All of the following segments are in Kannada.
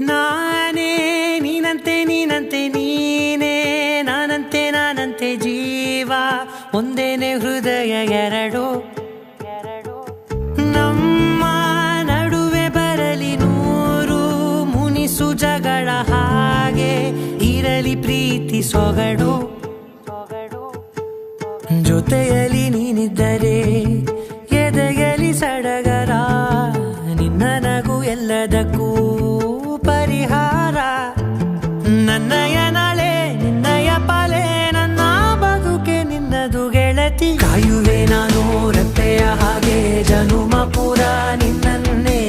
ನಾನೇ ನೀನಂತೆ ನೀನಂತೆ ನೀನೇ ನಾನಂತೆ ನಾನಂತೆ ಜೀವ ಒಂದೇನೆ ಹೃದಯ ಎರಡು ನಮ್ಮ ನಡುವೆ ಬರಲಿ ನೂರು ಮುನಿಸು ಜಗಳ ಹಾಗೆ ಇರಲಿ ಪ್ರೀತಿ ಸೊಗಡು ಜೊತೆಯಲ್ಲಿ ನೀನಿದ್ದರೆ ಎದೆಯಲಿ ಸಡಗರ ನಿನ್ನ ನಗು ಎಲ್ಲದಕ್ಕೂ ಪರಿಹಾರ ನನ್ನಯ ನಾಳೆ ನಿನ್ನಯ ಪಾಲೆ ನನ್ನ ಬದುಕೆ ನಿನ್ನದು ಗೆಳತಿ ಕಾಯುವೆ ನಾನು ರೆಪ್ಪೆಯ ಹಾಗೆ ಜನುಮ ಪೂರ ನಿನ್ನನ್ನೇ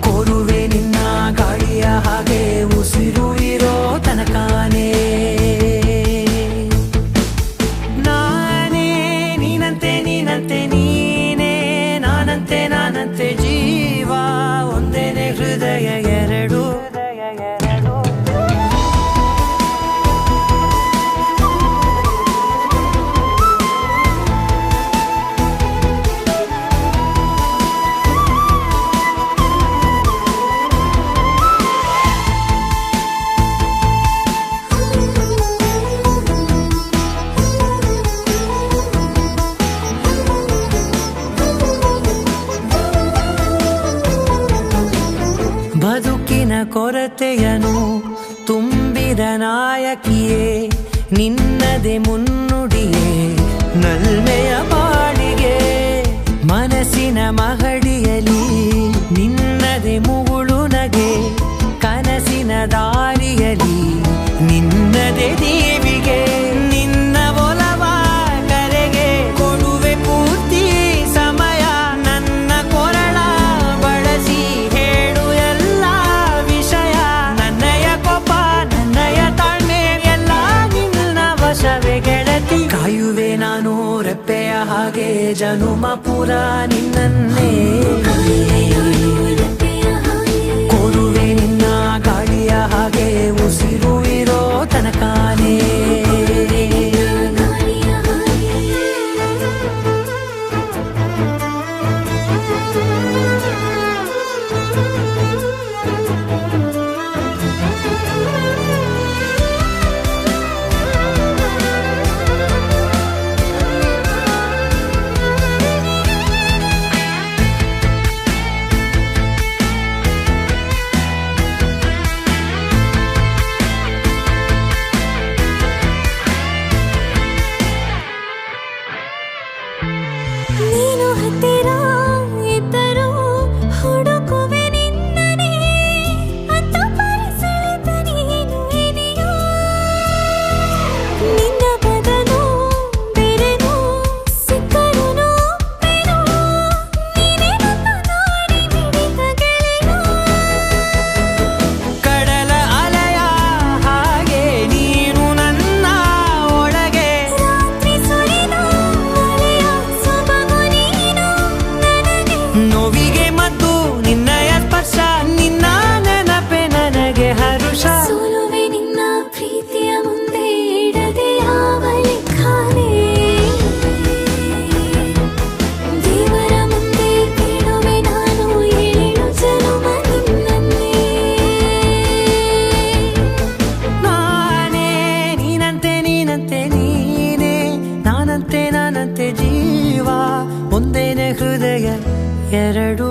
ಕೋರುವೆ ನಿನ್ನ ಗಾಳಿಯ ಹಾಗೆ ಉಸಿರು ಇರೋ ತನಕಾನೇ ನಾನೇ ನೀನಂತೆ ನೀನಂತೆ ನೀನೇ ನಾನಂತೆ ನಾನಂತೆ ಜೀವ ಒಂದೇನೆ ಹೃದಯ ಎರಡು ಬದುಕಿನ ಕೊರತೆಯನು ತುಂಬಿದ ನಾಯಕಿಯೇ ನಿನ್ನದೆ ಮುನ್ನುಡಿಯೇ ನಲ್ಮೆಯ ಬಾಳಿಗೆ ಮನಸ್ಸಿನ ಮಹಡಿಯಲಿ ನಿನ್ನದೆ ಮುಗುಳು ನಗೆ ಕನಸಿನ ದಾರಿಯಲಿ ನಿನ್ನದೆ ದೀವಿಗೆ ನಿನ್ನ ಒಲವ ಕರೆಗೆ ಕೊಡುವೆ ಪೂರ್ತಿ ಸಮಯ ನನ್ನ ಕೊರಳ ಬಳಸಿ ಹೇಳು ಎಲ್ಲ ವಿಷಯ ನನ್ನಯ ಕೋಪ ನನ್ನಯ ತಾಳ್ಮೆ ಎಲ್ಲ ನಿನ್ನ ವಶವೇ ಗೆಳತಿ ಕಾಯುವೆ ನಾನು ರೆಪ್ಪೆಯ ಹಾಗೆ ಜನುಮ ಪುರ ನಿನ್ನನ್ನೇ ಕೋರುವೆ ನಿನ್ನ ಗಾಳಿಯ ಹಾಗೆ ಉಸಿರು ಇರೋ ತನಕಾನೇ ನೀನು ಹತ್ತಿರ ಇದ್ದರೂ ಹುಡುಕುವೆ ನಿನ್ನನೇ ಅಂತ ಪರಿಸೆಳೆದ ನೀನು ಇದೆಯೋ ನಿನ್ನ ಬದಲು ಬೇರೆನೋ ಸಿಕ್ಕರೂ ಬೇರೋ ನೀನೇ ನನ್ನ ನಾಡಿ ಮಿಡಿತ ಗೆಳೆಯೋ ಕಡಲ ಅಲೆಯ ಹಾಗೆ ನೀನು ನನ್ನ ಒಳಗೆ ರಾತ್ರಿ ಸುಳಿದ ಮಳೆಯ ಸೊಬಗು ನೀನು ನನಗೆ ನೋವಿಗೆ ಮದ್ದು ನಿನ್ನಯ ಸ್ಪರ್ಶ ನಿನ್ನ ನೆನಪೆ ನನಗೆ ಹರುಷ ಸೋಲುವೆ ನಿನ್ನ ಪ್ರೀತಿಯ ಮುಂದೆ ಇಡದೆ ಯಾವ ಲೆಕ್ಕನೇ ದೇವರ ಮುಂದೆ ಕೇಳುವೆ ನಾನು ಏಳು ಜನುಮ ನಿನ್ನನ್ನೇ ನಾನೇ ನೀನಂತೆ ನೀನಂತೆ ನೀನೇ ನಾನಂತೆ ನಾನಂತೆ ಜೀವ ಒಂದೇನೆ ಹೃದಯ ಎರಡು